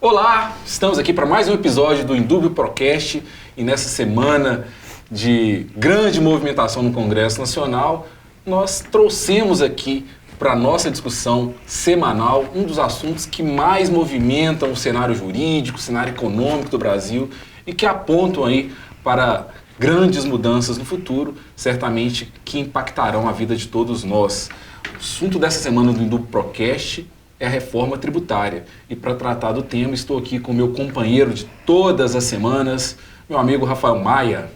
Olá, estamos aqui para mais um episódio do Indúbio Procast e nessa semana de grande movimentação no Congresso Nacional, nós trouxemos aqui para a nossa discussão semanal um dos assuntos que mais movimentam o cenário jurídico, o cenário econômico do Brasil e que apontam aí para grandes mudanças no futuro, certamente que impactarão a vida de todos nós. O assunto dessa semana do Indúbio Procast é a reforma tributária. E para tratar do tema, estou aqui com meu companheiro de todas as semanas, meu amigo Rafael Maia.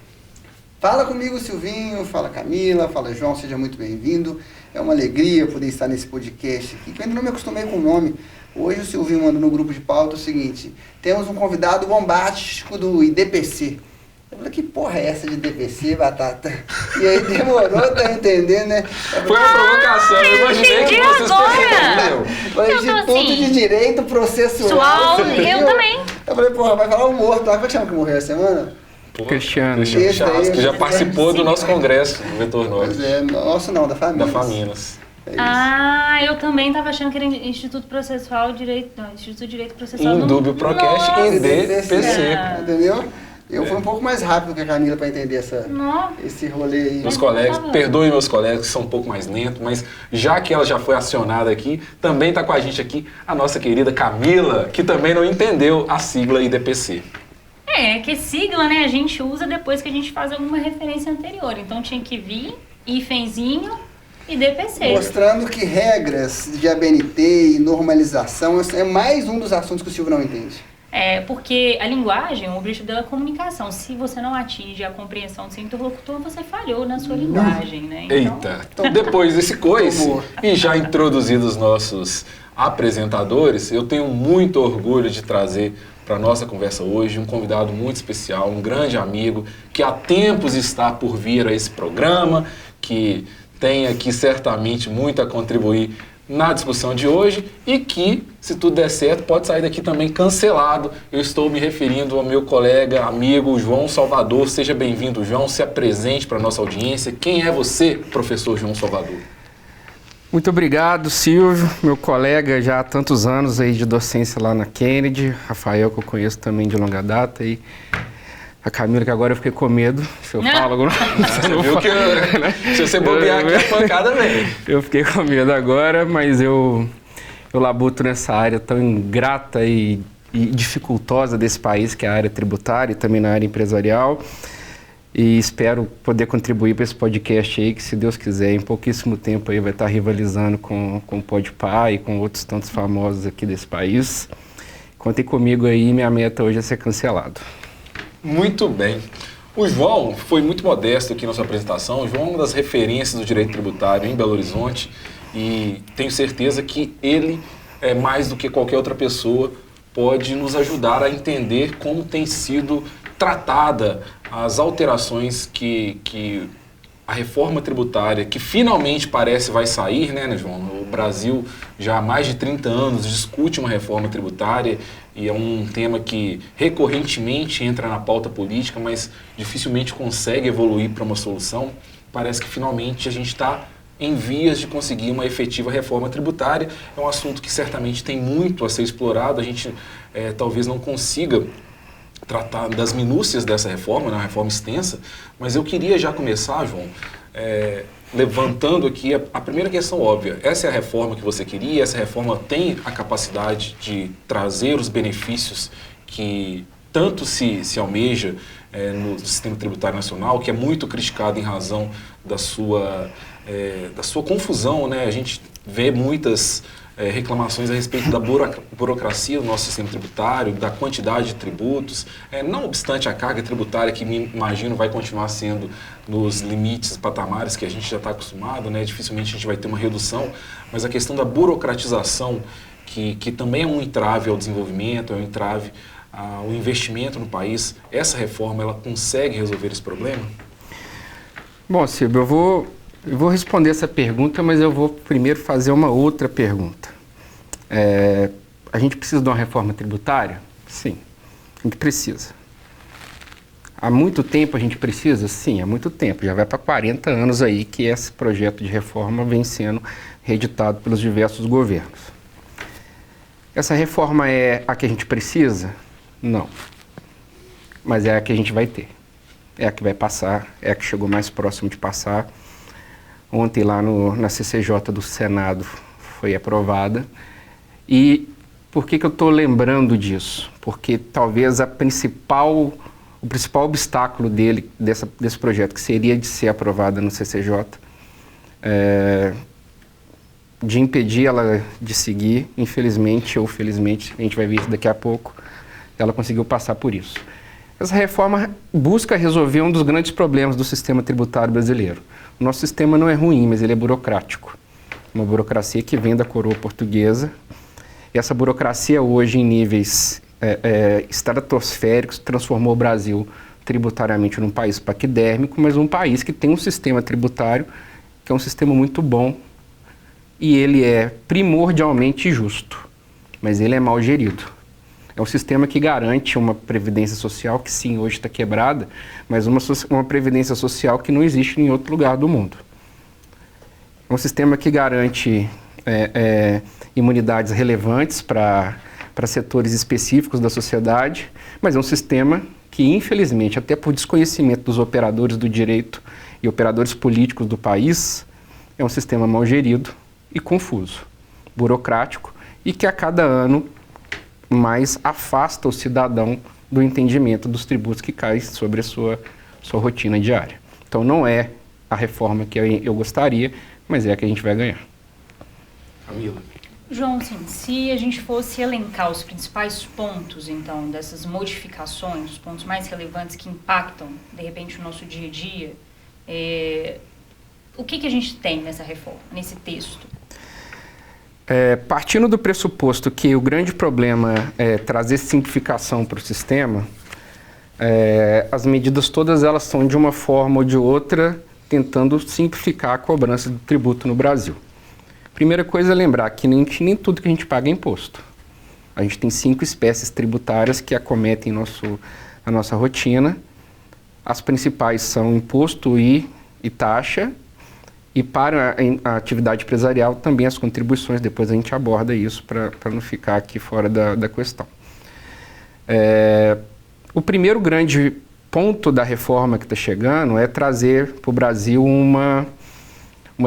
Fala comigo, Silvinho, fala Camila, fala João, seja muito bem-vindo. É uma alegria poder estar nesse podcast aqui, que eu ainda não me acostumei com o nome. Hoje o Silvinho mandou no grupo de pauta o seguinte: temos um convidado bombástico do IDPC. Eu falei, que porra é essa de DPC, Batata? E aí demorou, tá entendendo, né? Foi uma provocação, eu imaginei que vocês perceberam. Falei, Instituto de Direito Processual. Eu também. Eu falei, porra, vai falar o morto. Como é que chama que morreu essa semana? Cristiano Chaves, que já participou do nosso congresso, do Vetor Norte. Pois é, nosso não, da Faminas. Da Faminas. É eu também estava achando que era Instituto Processual Direito, não, Instituto de Direito Processual. Indúbio Procast e IDPC. Entendeu? Eu fui um pouco mais rápido que a Camila para entender esse rolê aí. Meus colegas, perdoem meus colegas que são um pouco mais lentos, mas já que ela já foi acionada aqui, também está com a gente aqui a nossa querida Camila, que também não entendeu a sigla IDPC. Que sigla, né, a gente usa depois que a gente faz alguma referência anterior. Então tinha que vir, hífenzinho e DPC. Mostrando que regras de ABNT e normalização é mais um dos assuntos que o Silvio não entende. Porque a linguagem, o objetivo dela é a comunicação. Se você não atinge a compreensão do seu interlocutor, você falhou na sua linguagem, né? Então, depois desse coice e já introduzidos os nossos apresentadores, eu tenho muito orgulho de trazer para a nossa conversa hoje um convidado muito especial, um grande amigo que há tempos está por vir a esse programa, que tem aqui certamente muito a contribuir na discussão de hoje e que, se tudo der certo, pode sair daqui também cancelado. Eu estou me referindo ao meu colega, amigo João Salvador. Seja bem-vindo, João. Se apresente para a nossa audiência. Quem é você, professor João Salvador? Muito obrigado, Silvio, meu colega já há tantos anos aí de docência lá na Kennedy, Rafael, que eu conheço também de longa data, e a Camila, que agora eu fiquei com medo, se eu falo alguma coisa. Você viu que se você bobear aqui, a pancada vem. Eu fiquei com medo agora, mas eu labuto nessa área tão ingrata e dificultosa desse país, que é a área tributária e também na área empresarial. E espero poder contribuir para esse podcast aí, que se Deus quiser, em pouquíssimo tempo aí vai estar rivalizando com o Podpah e com outros tantos famosos aqui desse país. Contem comigo aí, minha meta hoje é ser cancelado. Muito bem. O João foi muito modesto aqui na sua apresentação. O João é uma das referências do direito tributário em Belo Horizonte e tenho certeza que ele, mais do que qualquer outra pessoa, pode nos ajudar a entender como tem sido tratada as alterações que a reforma tributária, que finalmente parece vai sair, né, João? O Brasil já há mais de 30 anos discute uma reforma tributária e é um tema que recorrentemente entra na pauta política, mas dificilmente consegue evoluir para uma solução. Parece que finalmente a gente está em vias de conseguir uma efetiva reforma tributária. É um assunto que certamente tem muito a ser explorado, a gente talvez não consiga tratar das minúcias dessa reforma, né, uma reforma extensa, mas eu queria já começar, João, levantando aqui a primeira questão óbvia. Essa é a reforma que você queria? Essa reforma tem a capacidade de trazer os benefícios que tanto se almeja no sistema tributário nacional, que é muito criticado em razão da sua confusão, né? A gente vê muitas reclamações a respeito da burocracia do nosso sistema tributário, da quantidade de tributos, não obstante a carga tributária que me imagino vai continuar sendo nos limites patamares que a gente já está acostumado, né? Dificilmente a gente vai ter uma redução, mas a questão da burocratização, que também é um entrave ao desenvolvimento, é um entrave ao investimento no país, essa reforma ela consegue resolver esse problema? Bom, Silvio, eu vou responder essa pergunta, mas eu vou primeiro fazer uma outra pergunta. A gente precisa de uma reforma tributária? Sim, a gente precisa. Há muito tempo a gente precisa? Sim, há muito tempo. Já vai para 40 anos aí que esse projeto de reforma vem sendo reeditado pelos diversos governos. Essa reforma é a que a gente precisa? Não. Mas é a que a gente vai ter. É a que vai passar, é a que chegou mais próximo de passar. Ontem lá na CCJ do Senado foi aprovada. E por que eu estou lembrando disso? Porque talvez o principal obstáculo desse projeto, que seria de ser aprovada no CCJ, de impedir ela de seguir, infelizmente ou felizmente, a gente vai ver isso daqui a pouco, ela conseguiu passar por isso. Essa reforma busca resolver um dos grandes problemas do sistema tributário brasileiro. O nosso sistema não é ruim, mas ele é burocrático. Uma burocracia que vem da coroa portuguesa. E essa burocracia hoje, em níveis estratosféricos, transformou o Brasil tributariamente num país paquidérmico, mas um país que tem um sistema tributário que é um sistema muito bom, e ele é primordialmente justo, mas ele é mal gerido. É um sistema que garante uma previdência social que sim, hoje está quebrada, mas uma previdência social que não existe em outro lugar do mundo. É um sistema que garante imunidades relevantes para setores específicos da sociedade, mas é um sistema que, infelizmente, até por desconhecimento dos operadores do direito e operadores políticos do país, é um sistema mal gerido e confuso, burocrático, e que a cada ano mais afasta o cidadão do entendimento dos tributos que caem sobre a sua rotina diária. Então não é a reforma que eu gostaria, mas é a que a gente vai ganhar. Camila. João, assim, se a gente fosse elencar os principais pontos, então, dessas modificações, os pontos mais relevantes que impactam, de repente, o nosso dia a dia, o que a gente tem nessa reforma, nesse texto? Partindo do pressuposto que o grande problema é trazer simplificação para o sistema, as medidas todas elas são de uma forma ou de outra tentando simplificar a cobrança do tributo no Brasil. Primeira coisa é lembrar que nem tudo que a gente paga é imposto. A gente tem 5 espécies tributárias que acometem a nossa rotina. As principais são imposto e taxa, e para a atividade empresarial também as contribuições. Depois a gente aborda isso para não ficar aqui fora da questão. O primeiro grande ponto da reforma que está chegando é trazer para o Brasil uma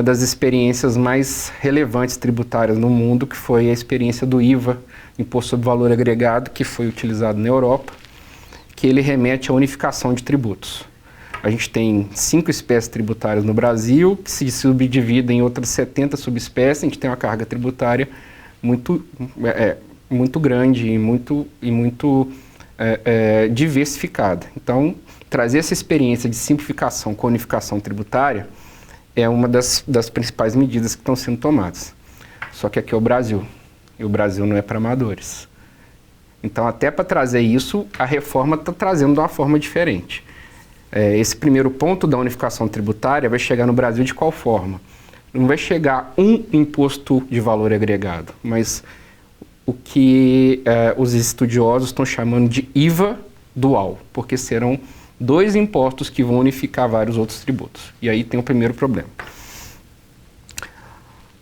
das experiências mais relevantes tributárias no mundo, que foi a experiência do IVA, Imposto sobre Valor Agregado, que foi utilizado na Europa, que ele remete à unificação de tributos. A gente tem 5 espécies tributárias no Brasil, que se subdividem em outras 70 subespécies. A gente tem uma carga tributária muito grande e muito diversificada. Então, trazer essa experiência de simplificação com unificação tributária é uma das principais medidas que estão sendo tomadas. Só que aqui é o Brasil, e o Brasil não é para amadores. Então, até para trazer isso, a reforma está trazendo de uma forma diferente. Esse primeiro ponto da unificação tributária vai chegar no Brasil de qual forma? Não vai chegar um imposto de valor agregado, mas o que os estudiosos estão chamando de IVA dual, porque serão 2 impostos que vão unificar vários outros tributos. E aí tem o primeiro problema.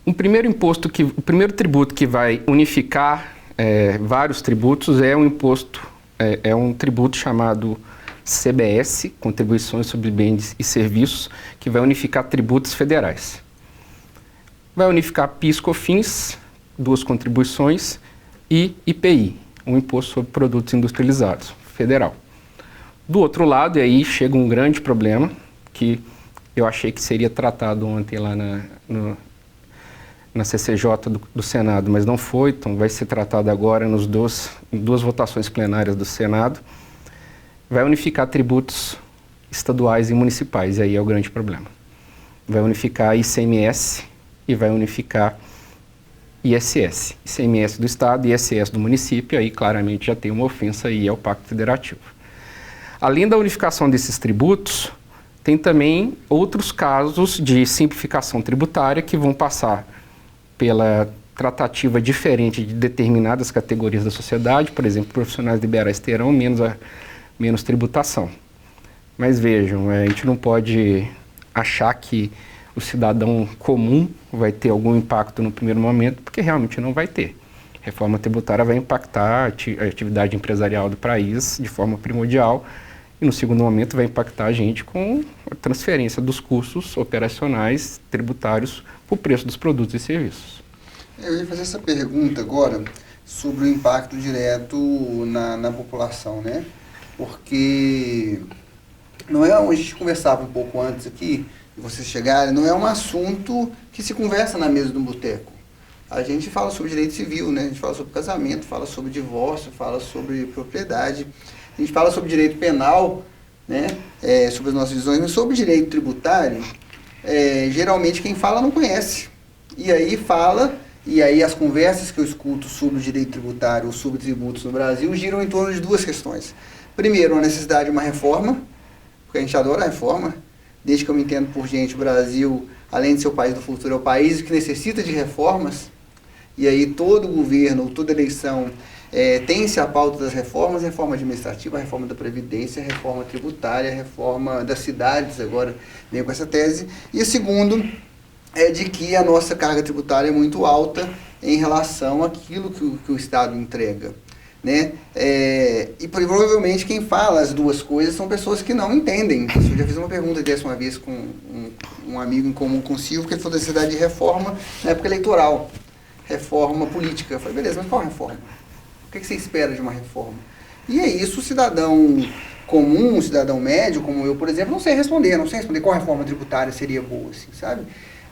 O primeiro tributo que vai unificar vários tributos é um tributo chamado CBS, Contribuições sobre Bens e Serviços, que vai unificar tributos federais. Vai unificar PIS, COFINS, 2 contribuições, e IPI, um Imposto sobre Produtos Industrializados, federal. Do outro lado, e aí chega um grande problema, que eu achei que seria tratado ontem lá na CCJ do Senado, mas não foi, então vai ser tratado agora em 2 votações plenárias do Senado. Vai unificar tributos estaduais e municipais, e aí é o grande problema. Vai unificar ICMS e vai unificar ISS. ICMS do Estado e ISS do município, aí claramente já tem uma ofensa aí ao Pacto Federativo. Além da unificação desses tributos, tem também outros casos de simplificação tributária que vão passar pela tratativa diferente de determinadas categorias da sociedade. Por exemplo, profissionais liberais terão menos tributação. Mas vejam, a gente não pode achar que o cidadão comum vai ter algum impacto no primeiro momento, porque realmente não vai ter. A reforma tributária vai impactar a atividade empresarial do país de forma primordial e, no segundo momento, vai impactar a gente com a transferência dos custos operacionais tributários para o preço dos produtos e serviços. Eu ia fazer essa pergunta agora sobre o impacto direto na população, né? Porque não é, a gente conversava um pouco antes aqui, de vocês chegarem, não é um assunto que se conversa na mesa do boteco. A gente fala sobre direito civil, né? A gente fala sobre casamento, fala sobre divórcio, fala sobre propriedade, a gente fala sobre direito penal, né? Sobre as nossas visões, mas sobre direito tributário, geralmente quem fala não conhece. E aí as conversas que eu escuto sobre o direito tributário ou sobre tributos no Brasil giram em torno de duas questões. Primeiro, a necessidade de uma reforma, porque a gente adora a reforma. Desde que eu me entendo por gente, o Brasil, além de ser o país do futuro, é o país que necessita de reformas. E aí todo governo, toda eleição tem-se a pauta das reformas, reforma administrativa, reforma da Previdência, reforma tributária, reforma das cidades, agora vem com essa tese. E o segundo é de que a nossa carga tributária é muito alta em relação àquilo que o Estado entrega, né? E provavelmente quem fala as duas coisas são pessoas que não entendem. Eu já fiz uma pergunta dessa uma vez com um amigo em comum com o Silvio, que ele falou da necessidade de reforma na época eleitoral, reforma política. Eu falei, beleza, mas qual reforma? O que você espera de uma reforma? E é isso, o cidadão comum, o cidadão médio, como eu, por exemplo, não sei responder qual reforma tributária seria boa, assim, sabe?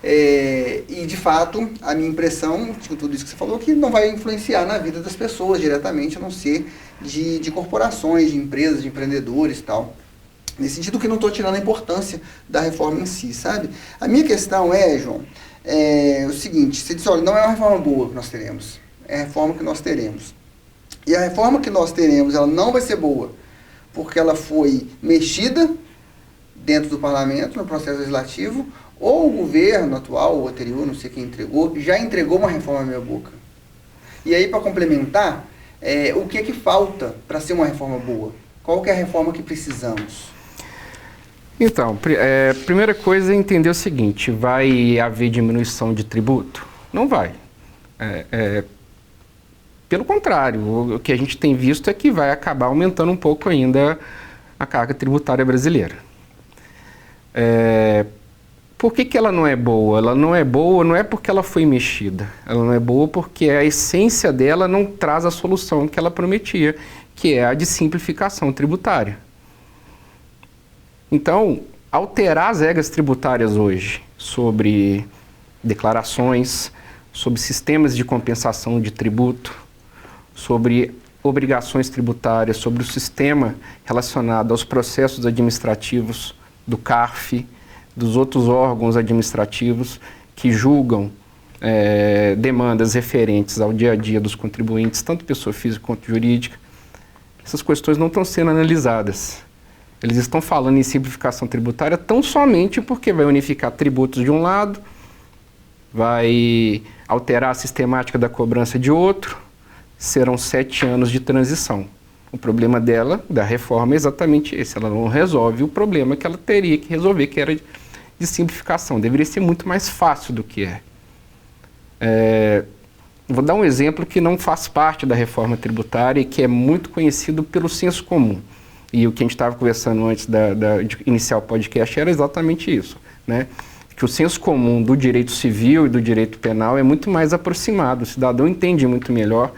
E, de fato, a minha impressão, com tudo isso que você falou, que não vai influenciar na vida das pessoas diretamente, a não ser de corporações, de empresas, de empreendedores e tal. Nesse sentido que não estou tirando a importância da reforma em si, sabe? A minha questão João, o seguinte, você diz, olha, não é uma reforma boa que nós teremos, é a reforma que nós teremos. E a reforma que nós teremos, ela não vai ser boa, porque ela foi mexida dentro do parlamento, no processo legislativo, ou o governo atual, ou anterior, não sei quem entregou, já entregou uma reforma à minha boca. E aí, para complementar, o que é que falta para ser uma reforma boa? Qual que é a reforma que precisamos? Então, primeira coisa é entender o seguinte, vai haver diminuição de tributo? Não vai. Pelo contrário, o que a gente tem visto é que vai acabar aumentando um pouco ainda a carga tributária brasileira. Por que ela não é boa? Ela não é boa não é porque ela foi mexida. Ela não é boa porque a essência dela não traz a solução que ela prometia, que é a de simplificação tributária. Então, alterar as regras tributárias hoje sobre declarações, sobre sistemas de compensação de tributo, sobre obrigações tributárias, sobre o sistema relacionado aos processos administrativos do CARF, dos outros órgãos administrativos que julgam demandas referentes ao dia a dia dos contribuintes, tanto pessoa física quanto jurídica. Essas questões não estão sendo analisadas. Eles estão falando em simplificação tributária tão somente porque vai unificar tributos de um lado, vai alterar a sistemática da cobrança de outro, serão 7 anos de transição. O problema da reforma é exatamente esse, ela não resolve o problema que ela teria que resolver, que era de simplificação. Deveria ser muito mais fácil do que é. Vou dar um exemplo que não faz parte da reforma tributária e que é muito conhecido pelo senso comum. E o que a gente estava conversando antes de iniciar o podcast era exatamente isso, né? Que o senso comum do direito civil e do direito penal é muito mais aproximado, o cidadão entende muito melhor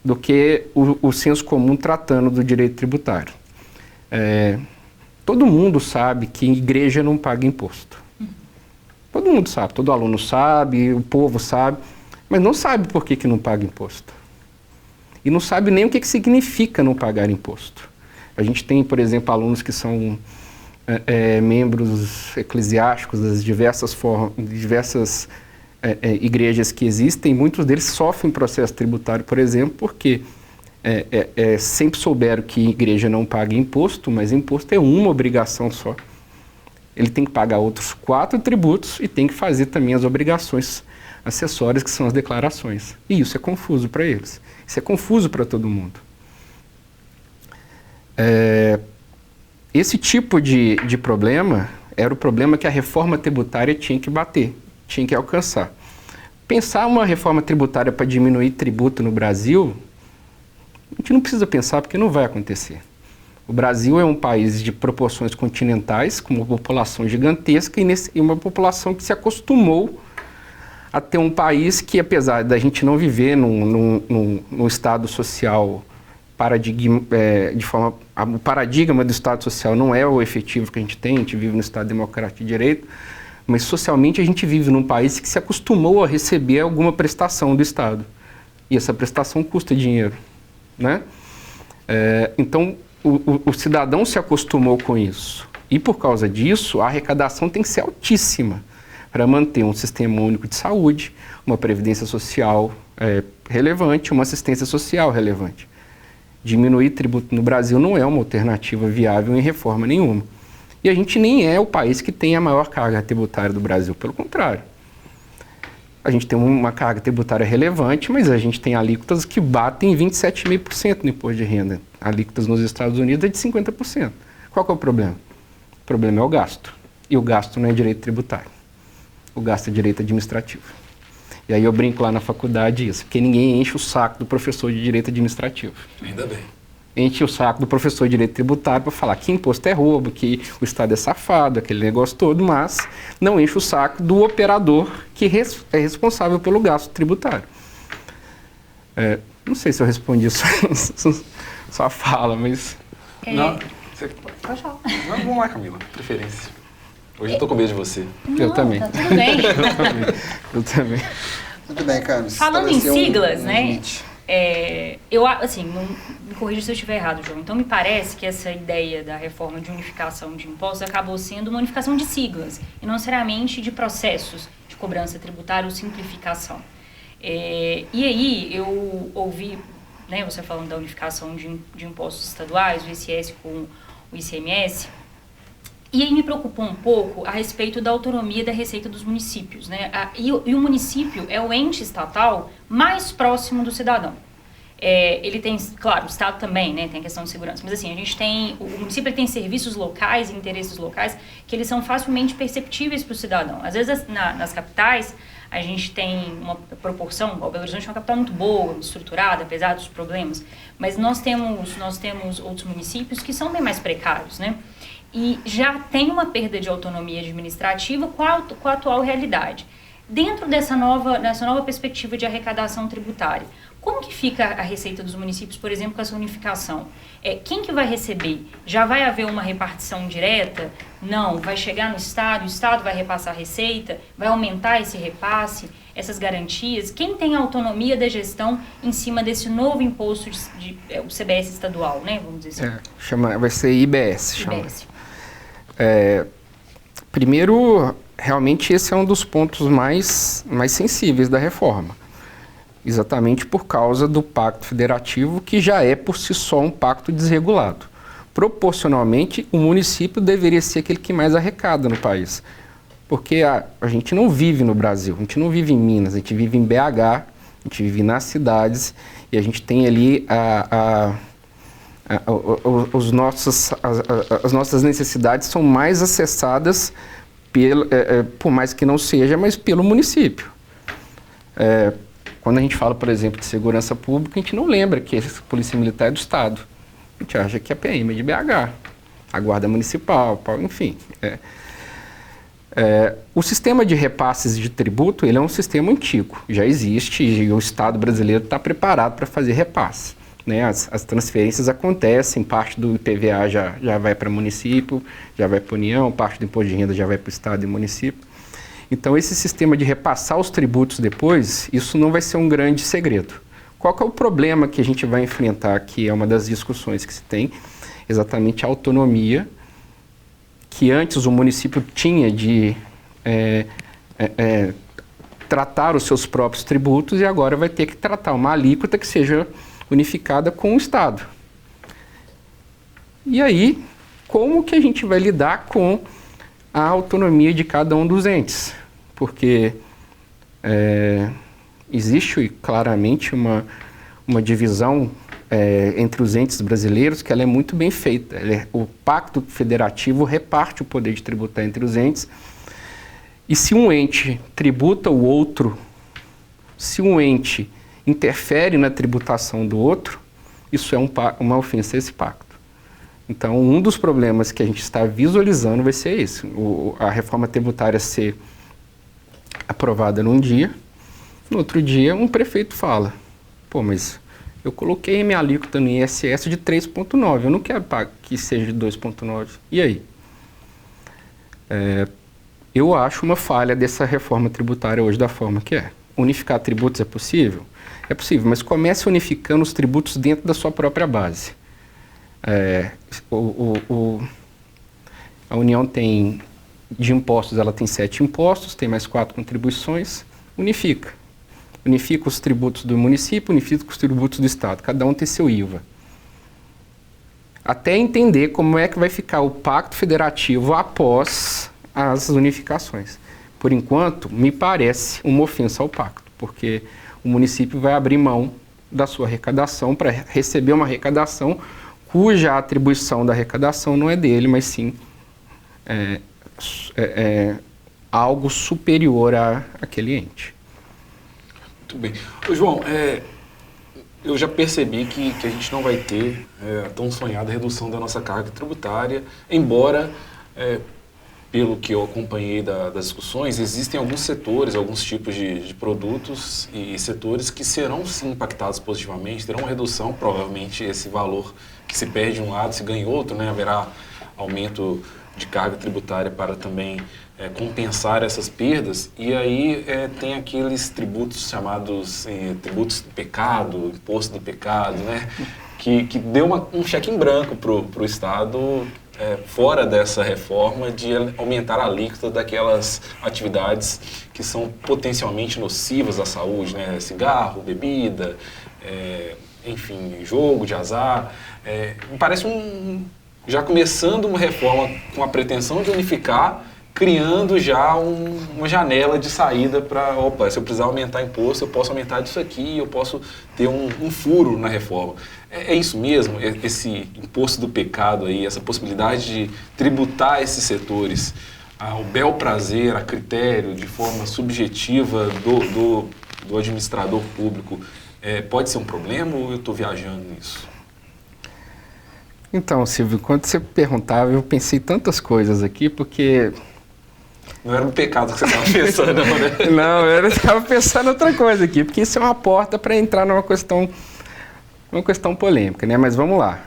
do que o senso comum tratando do direito tributário. Todo mundo sabe que igreja não paga imposto. Todo mundo sabe, todo aluno sabe, o povo sabe, mas não sabe por que não paga imposto. E não sabe nem o que significa não pagar imposto. A gente tem, por exemplo, alunos que são membros eclesiásticos das diversas igrejas que existem, muitos deles sofrem processo tributário, por exemplo, porque sempre souberam que igreja não paga imposto, mas imposto é uma obrigação só. Ele tem que pagar outros 4 tributos e tem que fazer também as obrigações acessórias, que são as declarações. E isso é confuso para eles. Isso é confuso para todo mundo. Esse tipo de problema era o problema que a reforma tributária tinha que bater, tinha que alcançar. pensar uma reforma tributária para diminuir tributo no Brasil, a gente não precisa pensar porque não vai acontecer. O Brasil é um país de proporções continentais, com uma população gigantesca e uma população que se acostumou a ter um país que, apesar da gente não viver num estado social o paradigma do estado social não é o efetivo que a gente vive no estado democrático de direito, mas socialmente a gente vive num país que se acostumou a receber alguma prestação do Estado. E essa prestação custa dinheiro, né? Então, o cidadão se acostumou com isso. E por causa disso, a arrecadação tem que ser altíssima para manter um sistema único de saúde, uma previdência social relevante, uma assistência social relevante. Diminuir tributo no Brasil não é uma alternativa viável em reforma nenhuma. E a gente nem é o país que tem a maior carga tributária do Brasil, pelo contrário. A gente tem uma carga tributária relevante, mas a gente tem alíquotas que batem 27,5% no imposto de renda. Alíquotas nos Estados Unidos é de 50%. Qual que é o problema? O problema é o gasto. E o gasto não é direito tributário. O gasto é direito administrativo. E aí eu brinco lá na faculdade isso, porque ninguém enche o saco do professor de direito administrativo. Ainda bem. Enche o saco do professor de direito tributário para falar que imposto é roubo, que o Estado é safado, aquele negócio todo, mas não enche o saco do operador que é responsável pelo gasto tributário. Não sei se eu respondi sua fala, mas... Não, Pode falar. Não, vamos lá, Camila, preferência. Hoje eu tô com medo de você. Não, Eu também. Tá tudo bem. Eu também. Muito bem, Carlos. Falando em siglas, né? limite. Eu, assim, não me corrija se eu estiver errado, João. Então, me parece que essa ideia da reforma de unificação de impostos acabou sendo uma unificação de siglas, e não necessariamente de processos de cobrança tributária ou simplificação. E aí, eu ouvi, né, você falando da unificação de impostos estaduais, o ICS com o ICMS, e aí me preocupou um pouco a respeito da autonomia da receita dos municípios, né? E o município é o ente estatal mais próximo do cidadão. Ele tem, claro, o Estado também, né, tem a questão de segurança, mas assim, a gente tem, o município ele tem serviços locais e interesses locais que eles são facilmente perceptíveis para o cidadão. Às vezes nas capitais a gente tem uma proporção, o Belo Horizonte é uma capital muito boa, estruturada, apesar dos problemas, mas nós temos outros municípios que são bem mais precários, né? E já tem uma perda de autonomia administrativa com a atual realidade. Dentro dessa nova perspectiva de arrecadação tributária, como que fica a receita dos municípios, por exemplo, com essa unificação? Quem que vai receber? Já vai haver uma repartição direta? Não. Vai chegar no Estado, o Estado vai repassar a receita? Vai aumentar esse repasse, essas garantias? Quem tem a autonomia da gestão em cima desse novo imposto o CBS estadual, né? Vamos dizer assim. Vai ser IBS. IBS. Primeiro, realmente esse é um dos pontos mais sensíveis da reforma. Exatamente por causa do pacto federativo, que já é por si só um pacto desregulado. Proporcionalmente, o município deveria ser aquele que mais arrecada no país. Porque a gente não vive no Brasil, a gente não vive em Minas, a gente vive em BH, a gente vive nas cidades e a gente tem ali as nossas necessidades são mais acessadas, por mais que não seja, mas pelo município. Quando a gente fala, por exemplo, de segurança pública, a gente não lembra que a Polícia Militar é do Estado. A gente acha que a PM é de BH, a Guarda Municipal, enfim. O sistema de repasses de tributo, ele é um sistema antigo, já existe e o Estado brasileiro está preparado para fazer repasse. Né? As transferências acontecem, parte do IPVA já vai para o município, já vai para a União, parte do imposto de renda já vai para o Estado e município. Então, esse sistema de repassar os tributos depois, isso não vai ser um grande segredo. Qual que é o problema que a gente vai enfrentar, que é uma das discussões que se tem? Exatamente a autonomia que antes o município tinha de tratar os seus próprios tributos e agora vai ter que tratar uma alíquota que seja unificada com o Estado. E aí, como que a gente vai lidar com a autonomia de cada um dos entes? Porque existe claramente uma divisão entre os entes brasileiros que ela é muito bem feita. O Pacto Federativo reparte o poder de tributar entre os entes e se um ente tributa o outro Se um ente interfere na tributação do outro, isso é uma ofensa a esse pacto. Então, um dos problemas que a gente está visualizando vai ser esse. A reforma tributária ser aprovada num dia, no outro dia um prefeito fala, pô, mas eu coloquei minha alíquota no ISS de 3,9, eu não quero que seja de 2,9. E aí? Eu acho uma falha dessa reforma tributária hoje da forma que é. Unificar tributos é possível? É possível, mas comece unificando os tributos dentro da sua própria base. A União tem, de impostos, ela tem 7 impostos, tem mais 4 contribuições, unifica. Unifica os tributos do município, unifica os tributos do Estado, cada um tem seu IVA. Até entender como é que vai ficar o pacto federativo após as unificações. Por enquanto, me parece uma ofensa ao pacto, porque o município vai abrir mão da sua arrecadação para receber uma arrecadação cuja atribuição da arrecadação não é dele, mas sim algo superior àquele ente. Muito bem. Ô, João, eu já percebi que a gente não vai ter a tão sonhada redução da nossa carga tributária, embora, pelo que eu acompanhei das discussões, existem alguns setores, alguns tipos de produtos e setores que serão sim impactados positivamente, terão uma redução, provavelmente esse valor que se perde um lado, se ganha outro, né? Haverá aumento de carga tributária para também compensar essas perdas, e aí tem aqueles tributos chamados tributos do pecado, imposto do pecado, né? que deu um cheque em branco para o Estado, fora dessa reforma, de aumentar a alíquota daquelas atividades que são potencialmente nocivas à saúde, né? Cigarro, bebida, enfim, jogo de azar. Me parece já começando uma reforma com a pretensão de unificar, criando já uma janela de saída para, opa, se eu precisar aumentar imposto, eu posso aumentar disso aqui, eu posso ter um furo na reforma. É isso mesmo, esse imposto do pecado aí, essa possibilidade de tributar esses setores ao bel prazer, a critério, de forma subjetiva do administrador público, pode ser um problema ou eu estou viajando nisso? Então, Silvio, quando você perguntava, eu pensei tantas coisas aqui, porque... Não era um pecado que você estava pensando, não, né? Não, eu estava pensando outra coisa aqui, porque isso é uma porta para entrar numa questão polêmica, né? Mas vamos lá.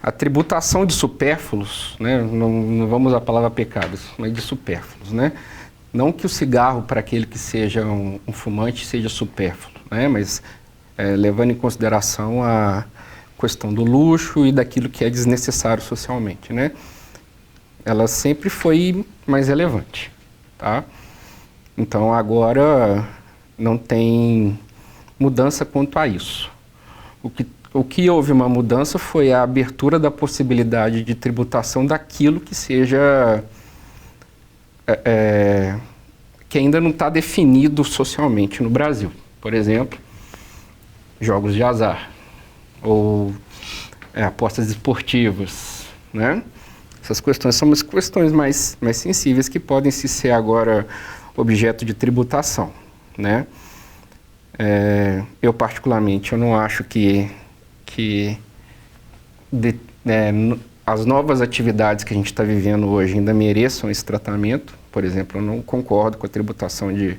A tributação de supérfluos, né? Não vamos usar a palavra pecados, mas de supérfluos, né? Não que o cigarro, para aquele que seja um fumante, seja supérfluo, né? Mas levando em consideração a questão do luxo e daquilo que é desnecessário socialmente, né? Ela sempre foi mais relevante, tá? Então agora não tem mudança quanto a isso. O que houve uma mudança foi a abertura da possibilidade de tributação daquilo que seja que ainda não está definido socialmente no Brasil. Por exemplo, jogos de azar ou apostas esportivas, né? Essas questões são as questões mais sensíveis que podem ser agora objeto de tributação, né? Eu particularmente eu não acho que as novas atividades que a gente está vivendo hoje ainda mereçam esse tratamento. Por exemplo, eu não concordo com a tributação de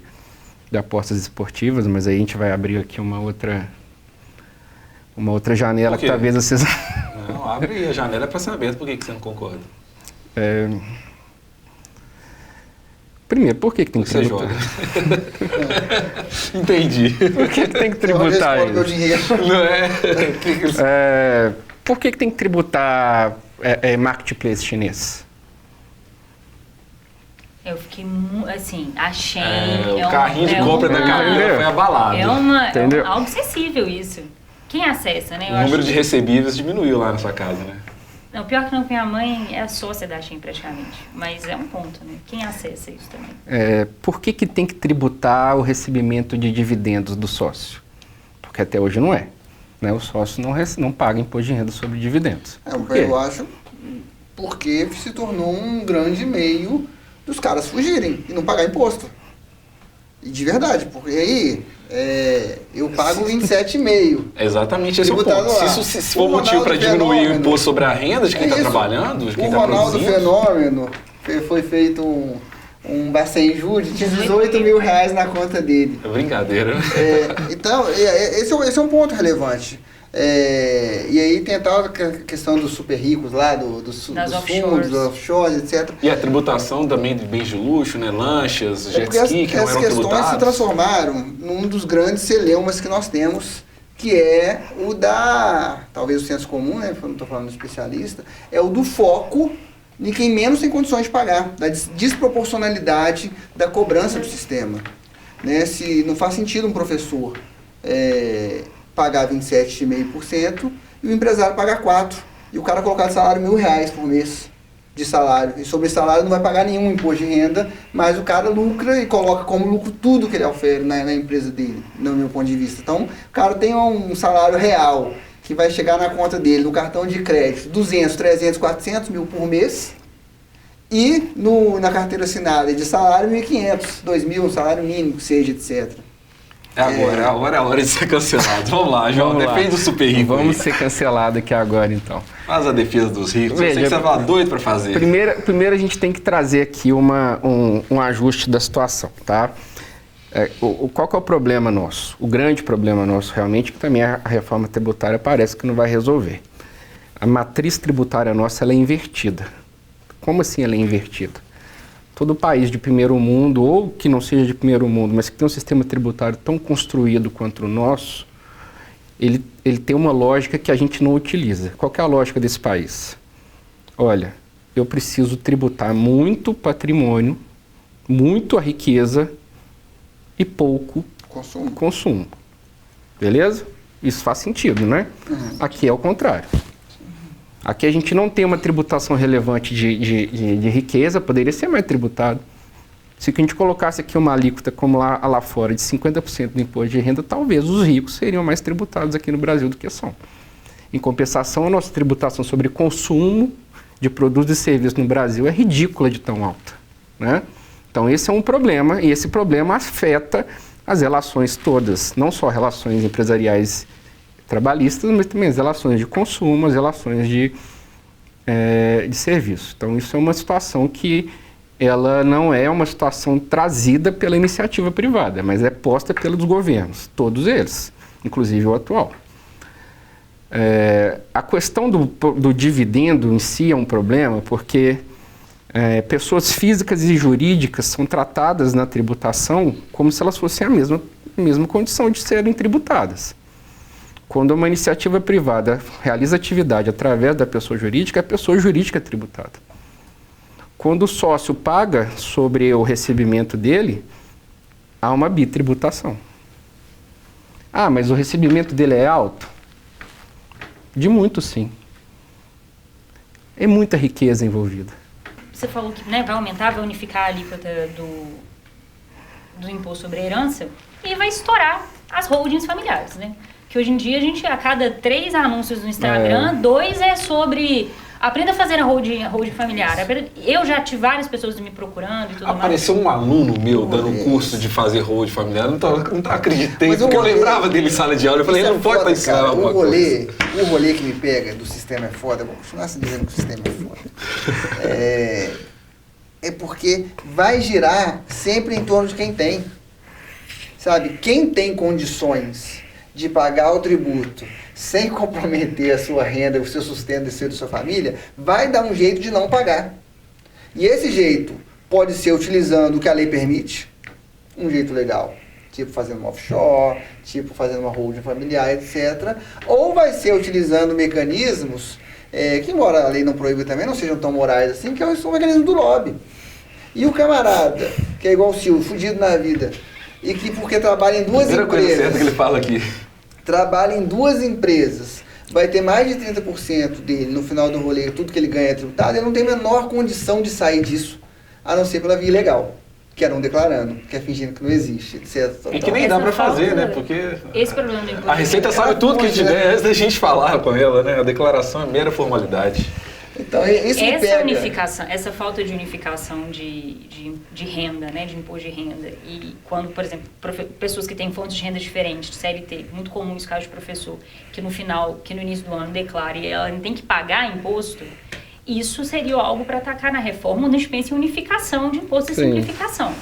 apostas esportivas, mas aí a gente vai abrir aqui uma outra janela que talvez vocês... Não, abre a janela para saber por que você não concorda. Primeiro, por que tem que tributar? Entendi. Por que tem que tributar isso? Meu dinheiro. Não é? Por que tem que tributar marketplace chinês? Eu fiquei, assim, a Shein... o carrinho de compra da Camila foi abalado. É algo acessível isso. Quem acessa, né? O número de recebíveis diminuiu lá na sua casa, né? Não, pior que não, minha mãe é sócia da Shein praticamente. Mas é um ponto, né? Quem acessa isso também? Por que tem que tributar o recebimento de dividendos do sócio? Porque até hoje não é. Né? O sócio não paga imposto de renda sobre dividendos. Eu acho porque se tornou um grande meio dos caras fugirem e não pagar imposto. De verdade, porque aí eu pago 27,5. Exatamente esse é o Tributado ponto. lá. Se for motivo para diminuir o imposto sobre a renda de quem está trabalhando, de quem está produzindo... O Ronaldo Fenômeno foi feito um Bacenjude, tinha 18 mil reais na conta dele. É brincadeira, né? Então, esse é um ponto relevante. E aí tem a tal questão dos super ricos lá, dos fundos, dos offshores, etc. E a tributação também de bens de luxo, né? Lanchas, jet ski, que não eram tributados. As questões se transformaram num dos grandes celeumas que nós temos, que é o da, talvez o senso comum, né? Não estou falando de especialista, é o do foco de quem menos tem condições de pagar, da desproporcionalidade da cobrança do sistema. Né? Se não faz sentido um professor pagar 27,5% e o empresário pagar 4%, e o cara colocar de salário R$1.000 por mês de salário, e sobre esse salário não vai pagar nenhum imposto de renda, mas o cara lucra e coloca como lucro tudo que ele ofere na empresa dele, no meu ponto de vista. Então, o cara tem um salário real que vai chegar na conta dele, no cartão de crédito, 200, 300, 400 mil por mês, e na carteira assinada de salário, 1.500, 2.000, um salário mínimo, que seja, etc. Agora é a hora de ser cancelado. Vamos lá, João, defende o super rico. Vamos ser cancelado aqui agora, então. Faz a defesa dos ricos. Eu sei que você vai doido para fazer. Primeiro a gente tem que trazer aqui um ajuste da situação, tá? Qual que é o problema nosso? O grande problema nosso, realmente, que também a reforma tributária parece que não vai resolver. A matriz tributária nossa ela é invertida. Como assim ela é invertida? Todo país de primeiro mundo, ou que não seja de primeiro mundo, mas que tem um sistema tributário tão construído quanto o nosso, ele tem uma lógica que a gente não utiliza. Qual que é a lógica desse país? Olha, eu preciso tributar muito patrimônio, muito a riqueza e pouco consumo. Beleza? Isso faz sentido, né? Uhum. Aqui é o contrário. Aqui a gente não tem uma tributação relevante de riqueza, poderia ser mais tributado. Se a gente colocasse aqui uma alíquota como lá fora de 50% do imposto de renda, talvez os ricos seriam mais tributados aqui no Brasil do que são. Em compensação, a nossa tributação sobre consumo de produtos e serviços no Brasil é ridícula de tão alta, né? Então esse é um problema, e esse problema afeta as relações todas, não só relações empresariais trabalhistas, mas também as relações de consumo, as relações de serviço. Então isso é uma situação que ela não é uma situação trazida pela iniciativa privada, mas é posta pelos governos, todos eles, inclusive o atual. A questão do dividendo em si é um problema, porque pessoas físicas e jurídicas são tratadas na tributação como se elas fossem a mesma condição de serem tributadas. Quando uma iniciativa privada realiza atividade através da pessoa jurídica, a pessoa jurídica é tributada. Quando o sócio paga sobre o recebimento dele, há uma bitributação. Ah, mas o recebimento dele é alto? De muito, sim. É muita riqueza envolvida. Você falou que vai aumentar, vai unificar a alíquota do imposto sobre a herança e vai estourar as holdings familiares, né? Que hoje em dia a gente, a cada 3 anúncios no Instagram, 2 é sobre aprenda a fazer a holding familiar. Eu já tive várias pessoas me procurando e tudo mais. Apareceu um aluno meu dando um curso de fazer holding familiar. Não acreditei, porque eu lembrava dele em sala de aula. Eu falei, ele não pode estar ensinando alguma coisa. O rolê que me pega do sistema é foda. Eu vou continuar dizendo que o sistema é foda. É porque vai girar sempre em torno de quem tem. Sabe? Quem tem condições de pagar o tributo sem comprometer a sua renda, o seu sustento e o seu de sua família, vai dar um jeito de não pagar. E esse jeito pode ser utilizando o que a lei permite, um jeito legal, tipo fazendo uma offshore, tipo fazendo uma holding familiar, etc. Ou vai ser utilizando mecanismos que, embora a lei não proíba também, não sejam tão morais assim, que são o mecanismo do lobby. E o camarada, que é igual o Silvio, fudido na vida, e que porque trabalha em 2 empresas... Coisa certa que ele fala aqui. Trabalha em 2 empresas, vai ter mais de 30% dele no final do rolê, tudo que ele ganha é tributado, ele não tem a menor condição de sair disso, a não ser pela via legal, que é não declarando, que é fingindo que não existe, etc. E que nem dá pra fazer, né? Porque esse problema do imposto a Receita sabe tudo que a gente der antes da gente falar com ela, né? A declaração é mera formalidade. Então, isso me pega. Unificação, essa falta de unificação de renda, né, de imposto de renda, e quando, por exemplo, pessoas que têm fontes de renda diferentes, de CLT, muito comum esse caso de professor, que no início do ano declara e ela tem que pagar imposto, isso seria algo para atacar na reforma, onde a gente pensa em unificação de imposto e simplificação.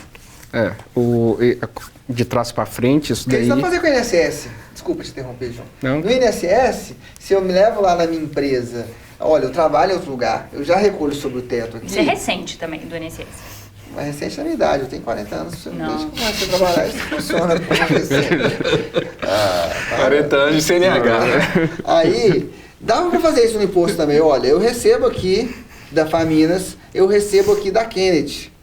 De trás para frente, isso daí... O que você vai fazer com o INSS? Desculpa te interromper, João. Não. No INSS, se eu me levo lá na minha empresa, olha, eu trabalho em outro lugar, eu já recolho sobre o teto aqui. Isso é recente também, do INSS. Mas recente na minha idade, eu tenho 40 anos. Desde que comecei a trabalhar, isso funciona. 40 anos de CNH, né? Aí, dava para fazer isso no imposto também. Olha, eu recebo aqui da Faminas, eu recebo aqui da Kennedy.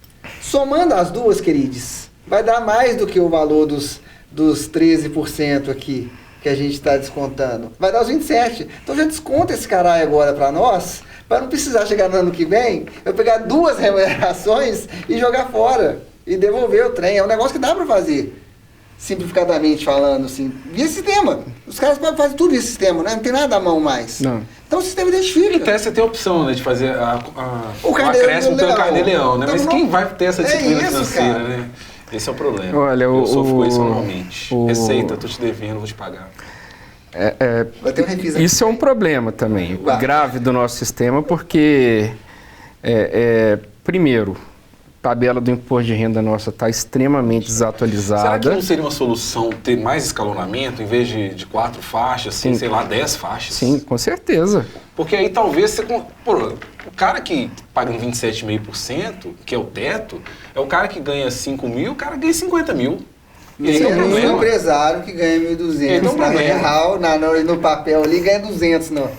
Somando as duas, queridos, vai dar mais do que o valor dos 13% aqui que a gente está descontando. Vai dar os 27%. Então já desconta esse caralho agora para nós, para não precisar chegar no ano que vem, eu pegar duas remunerações e jogar fora. E devolver o trem. É um negócio que dá para fazer. Simplificadamente falando, assim. Via sistema. Os caras podem fazer tudo via sistema, né? Não tem nada à mão mais. Não. Então o sistema identifica. E até você tem a opção, né, de fazer o acréscimo pelo carnê-leão, né? Então, Mas quem vai ter essa disciplina financeira, cara, né? Esse é o problema. Olha, eu sofro com isso normalmente. Receita, tô te devendo, vou te pagar. Vai ter um refis aqui. Isso é um problema também, grave do nosso sistema, porque, primeiro, a tabela do imposto de renda nossa está extremamente desatualizada. Será que não seria uma solução ter mais escalonamento, em vez de 4 faixas, assim, sei lá, 10 faixas? Sim, com certeza. Porque aí talvez você... o cara que paga um 27,5%, que é o teto, é o cara que ganha 5 mil, o cara ganha 50 mil. E aí Sim, é um problema. um empresário que ganha 1.200 na real, no papel ali, ganha 200 não.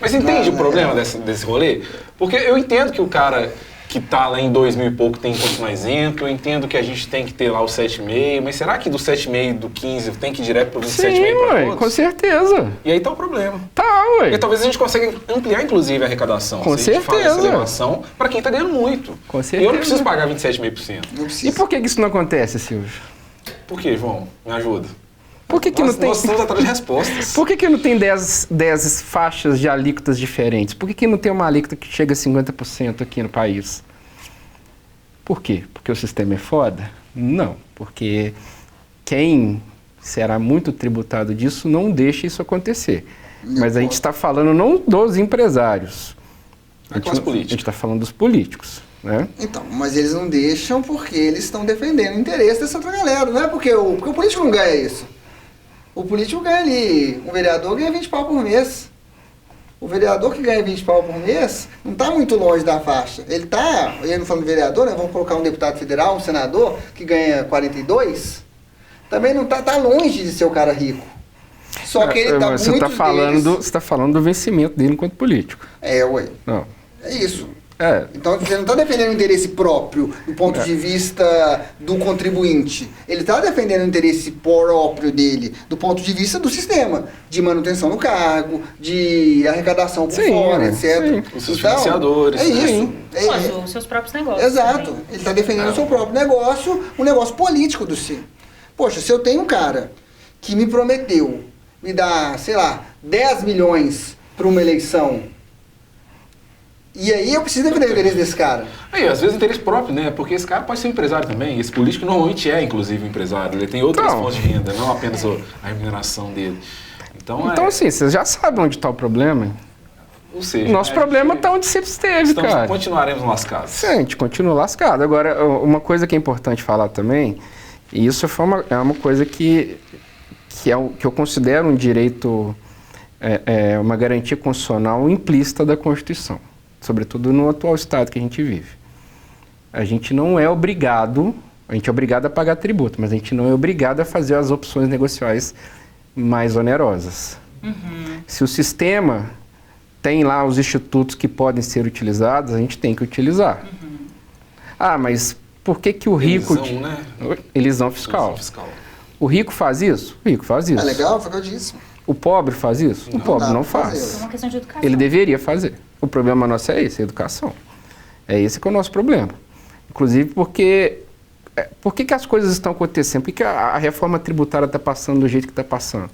Mas entende o problema desse rolê? Porque eu entendo que o cara que está lá em 2.000 e pouco tem que continuar isento, eu entendo que a gente tem que ter lá o 7,5, mas será que do 7,5, do 15, tem que ir direto para o 27,5 para todos? Com certeza. E aí tá o problema. Tá, ué. E talvez a gente consiga ampliar, inclusive, a arrecadação. Com se a gente faz essa certeza. elevação para quem está ganhando muito. Com certeza. E eu não preciso pagar 27,5%. Não precisa. E por que isso não acontece, Silvio? Por quê, João? Me ajuda. Por que não tem... Nós estamos atrás de respostas. Por que não tem 10 faixas de alíquotas diferentes? Por que não tem uma alíquota que chega a 50% aqui no país? Por quê? Porque o sistema é foda? Não, porque quem será muito tributado disso não deixa isso acontecer. Mas a gente está falando não dos empresários. A classe política. A gente está falando dos políticos, né? Então, mas eles não deixam porque eles estão defendendo o interesse dessa outra galera. Não é porque o político não ganha isso. O político ganha ali, o vereador ganha 20 pau por mês. O vereador que ganha 20 pau por mês não está muito longe da faixa. Ele está, eu não falando de vereador, né? Vamos colocar um deputado federal, um senador, que ganha 42, também não está longe de ser o cara rico. Só que ele dá você muito está falando do vencimento dele enquanto político. Ué. Não. É isso. É. Então você não está defendendo o interesse próprio do ponto de vista do contribuinte. Ele está defendendo o interesse próprio dele do ponto de vista do sistema, de manutenção no cargo, de arrecadação por fora, etc. Sim. Os seus financiadores. É isso. Os seus próprios negócios. Exato. Também. Ele está defendendo o seu próprio negócio, um negócio político do si. Poxa, se eu tenho um cara que me prometeu me dar, sei lá, 10 milhões para uma eleição, e aí eu preciso defender o interesse desse cara. Aí, às vezes interesse próprio, né? Porque esse cara pode ser um empresário também. Esse político normalmente é, inclusive, um empresário. Ele tem outras fontes de renda, não apenas a remuneração dele. Então assim, vocês já sabem onde está o problema. Ou seja, nosso problema está onde sempre esteve, cara. Continuaremos lascados. Sim, a gente continua lascado. Agora, uma coisa que é importante falar também, e isso é uma coisa que eu considero um direito, uma garantia constitucional implícita da Constituição, sobretudo no atual estado que a gente vive. A gente não é obrigado, a gente é obrigado a pagar tributo, mas a gente não é obrigado a fazer as opções negociais mais onerosas. Uhum. Se o sistema tem lá os institutos que podem ser utilizados, a gente tem que utilizar. Uhum. Mas por que o rico... Elisão, né? Elisão fiscal. O rico faz isso? O rico faz isso. É legal, foi o que eu disse. O pobre faz isso? O pobre não faz. É uma questão de educação. Ele deveria fazer. O problema nosso é esse, a educação. É esse que é o nosso problema. Inclusive porque... Por que as coisas estão acontecendo? Por que a reforma tributária está passando do jeito que está passando?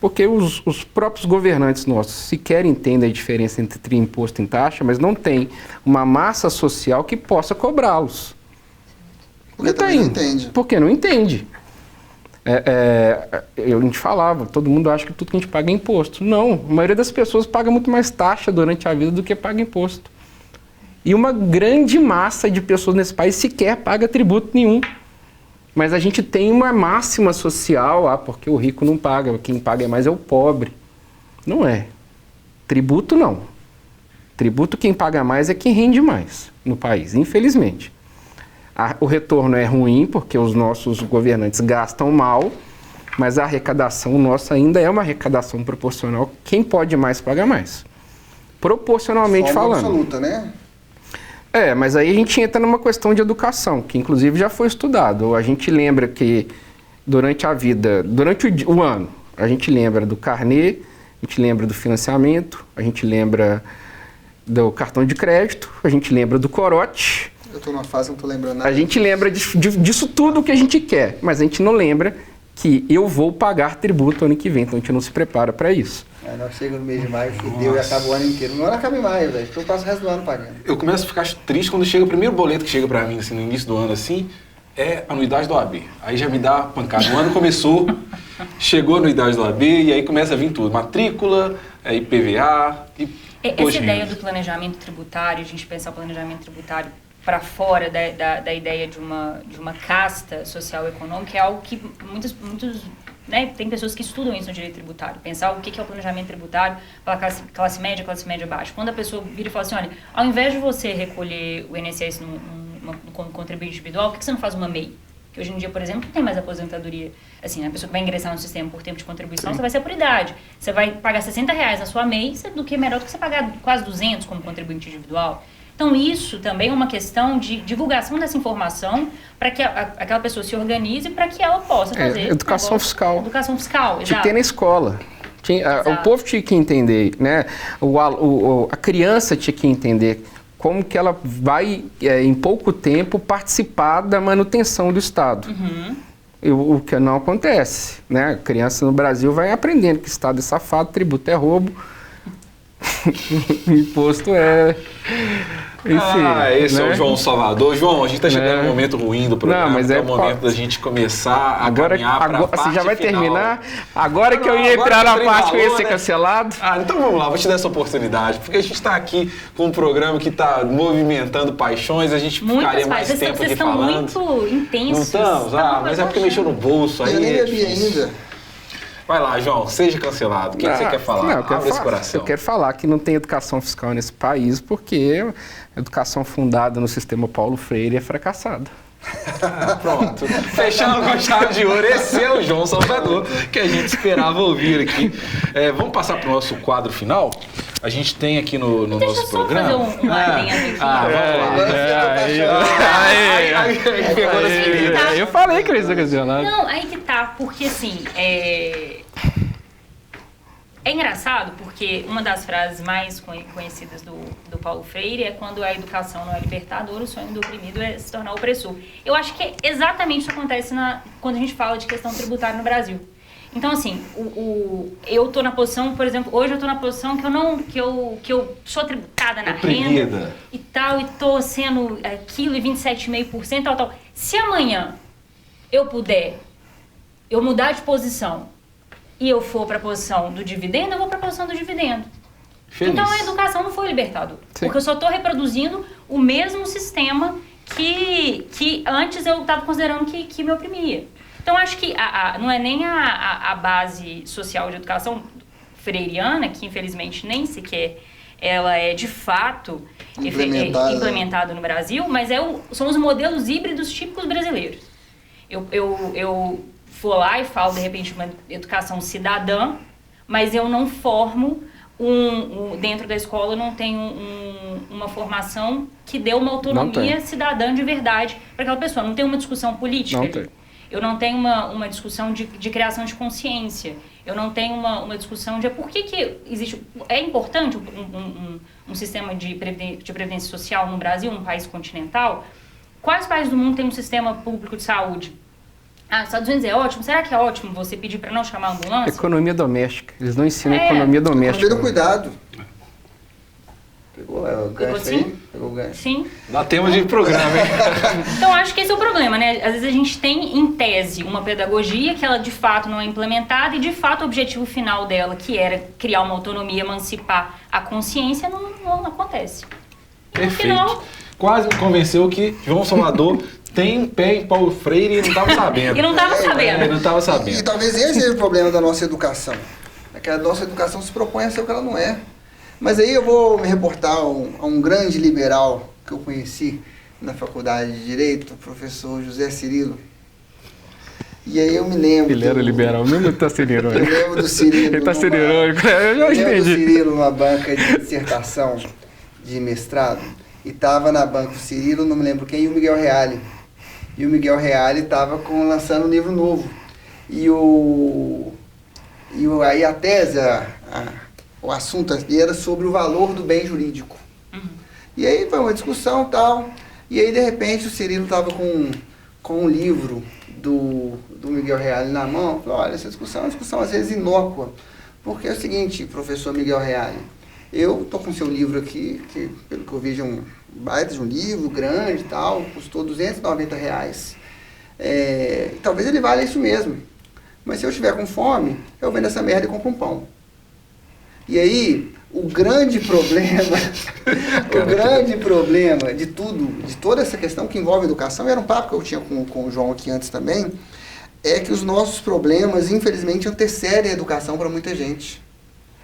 Porque os próprios governantes nossos sequer entendem a diferença entre imposto e taxa, mas não tem uma massa social que possa cobrá-los. Porque também não entende. Porque não entende. A gente falava, todo mundo acha que tudo que a gente paga é imposto. Não, a maioria das pessoas paga muito mais taxa durante a vida do que paga imposto. E uma grande massa de pessoas nesse país sequer paga tributo nenhum. Mas a gente tem uma máxima social, porque o rico não paga, quem paga mais é o pobre. Não é. Tributo não. Tributo quem paga mais é quem rende mais no país, infelizmente. O retorno é ruim, porque os nossos governantes gastam mal, mas a arrecadação nossa ainda é uma arrecadação proporcional. Quem pode mais, paga mais. Proporcionalmente falando. Absoluta, né? Mas aí a gente entra numa questão de educação, que inclusive já foi estudado. A gente lembra que durante a vida, durante o ano, a gente lembra do carnê, a gente lembra do financiamento, a gente lembra do cartão de crédito, a gente lembra do corote. Eu estou numa fase que não estou lembrando nada. A gente lembra disso tudo que a gente quer, mas a gente não lembra que eu vou pagar tributo ano que vem, então a gente não se prepara para isso. Aí nós chegamos no mês de maio, fudeu e acaba o ano inteiro. Não acaba em maio, velho, então eu passo o resto do ano pagando. Eu começo a ficar triste quando chega o primeiro boleto que chega pra mim, assim, no início do ano, assim, é a anuidade do OAB. Aí já me dá pancada. O ano começou, chegou a anuidade do OAB e aí começa a vir tudo. Matrícula, IPVA e... Essa ideia do planejamento tributário, a gente pensar o planejamento tributário para fora da ideia de uma casta social econômica, é algo que muitos né, tem pessoas que estudam isso no direito tributário. Pensar o que é o planejamento tributário para classe média baixa. Quando a pessoa vira e fala assim, olha, ao invés de você recolher o INSS como contribuinte individual, por que você não faz uma MEI? Que hoje em dia, por exemplo, não tem mais aposentadoria. Assim, a pessoa que vai ingressar no sistema por tempo de contribuição, você vai ser por idade. Você vai pagar R$60 na sua MEI, do que melhor do que você pagar quase 200 como contribuinte individual. Então, isso também é uma questão de divulgação dessa informação para que aquela pessoa se organize para que ela possa fazer... Educação fiscal. Educação fiscal, exato. Tinha que ter na escola. O povo tinha que entender, né? A criança tinha que entender como que ela vai, em pouco tempo, participar da manutenção do Estado. O que não acontece, né? A criança no Brasil vai aprendendo que o Estado é safado, tributo é roubo, imposto é... Enfim, esse é o João Salvador. João, a gente está chegando num momento ruim do programa, mas é o momento da gente começar a caminhar para a parte você já vai final. Terminar? Agora que eu ia entrar na parte que eu ia ser cancelado? Então vamos lá, vou te dar essa oportunidade, porque a gente está aqui com um programa que está movimentando paixões, a gente ficaria mais tempo aqui falando. Vocês estão muito intensos. Não estamos? Mas é porque mexeu no bolso aí. Eu nem bebi ainda. Vai lá, João, seja cancelado. O que você quer falar? Abre esse coração. Eu quero falar que não tem educação fiscal nesse país porque a educação fundada no sistema Paulo Freire é fracassada. Pronto. Fechando com chave de ouro, esse é o João Salvador que a gente esperava ouvir aqui. Vamos passar para o nosso quadro final? A gente tem aqui no nosso programa... Deixa eu só fazer uma linha aqui. Vamos lá. Eu falei que eu ia ser cancelado. Não, aí que tá, porque assim... É engraçado porque uma das frases mais conhecidas do Paulo Freire é quando a educação não é libertadora, o sonho do oprimido é se tornar opressor. Eu acho que exatamente isso acontece quando a gente fala de questão tributária no Brasil. Então, assim, eu tô na posição, por exemplo, hoje eu tô na posição que eu sou tributada na renda e tal, e tô sendo aquilo e 27,5%, tal. Se amanhã eu puder, eu mudar de posição e eu for para a posição do dividendo, eu vou para a posição do dividendo. Feliz. Então a educação não foi libertadora. Sim. Porque eu só estou reproduzindo o mesmo sistema que antes eu estava considerando que me oprimia. Então acho que não é nem a base social de educação freiriana, que infelizmente nem sequer ela é de fato implementada no Brasil, mas são os modelos híbridos típicos brasileiros. Eu for lá e falo, de repente, uma educação cidadã, mas eu não formo dentro da escola, eu não tenho uma formação que dê uma autonomia cidadã de verdade para aquela pessoa. Não tem uma discussão política. Eu não tenho uma discussão de criação de consciência. Eu não tenho uma discussão de por que existe... É importante um sistema de previdência social no Brasil, num país continental? Quais países do mundo têm um sistema público de saúde? os Estados Unidos é ótimo, será que é ótimo você pedir para não chamar a ambulância? Economia doméstica. Eles não ensinam economia doméstica. Pelo cuidado. Pegou o gancho sim? aí? Pegou o gancho. Sim. Dá tema de programa, hein? Então, acho que esse é o problema, né? Às vezes a gente tem, em tese, uma pedagogia que ela, de fato, não é implementada e, de fato, o objetivo final dela, que era criar uma autonomia, emancipar a consciência, não acontece. Perfeito. Final, Quase me convenceu que João Salvador tem pé em Paulo Freire e não estava sabendo. e não estava sabendo. Não estava sabendo. E talvez esse seja o problema da nossa educação. É que a nossa educação se propõe a ser o que ela não é. Mas aí eu vou me reportar a um grande liberal que eu conheci na faculdade de Direito, o professor José Cirilo. E aí eu me lembro... Ele era liberal mesmo ou tá sendo irônico? Eu lembro do Cirilo... Ele tá sendo irônico, eu já Eu lembro do entendi. Cirilo numa banca de dissertação de mestrado. E estava na banca o Cirilo, não me lembro quem, e o Miguel Reale. E o Miguel Reale estava lançando um livro novo. Aí a tese, o assunto era sobre o valor do bem jurídico. E aí foi uma discussão e tal. E aí, de repente, o Cirilo estava com um livro do Miguel Reale na mão. Falou, olha, essa discussão é uma discussão às vezes inócua. Porque é o seguinte, professor Miguel Reale, eu estou com o seu livro aqui, que pelo que eu vejo é um baita de um livro, grande e tal, custou R$290. Talvez ele valha isso mesmo. Mas se eu estiver com fome, eu vendo essa merda e compro um pão. E aí, o grande problema de tudo, de toda essa questão que envolve educação, era um papo que eu tinha com o João aqui antes também, é que os nossos problemas, infelizmente, antecedem a educação para muita gente.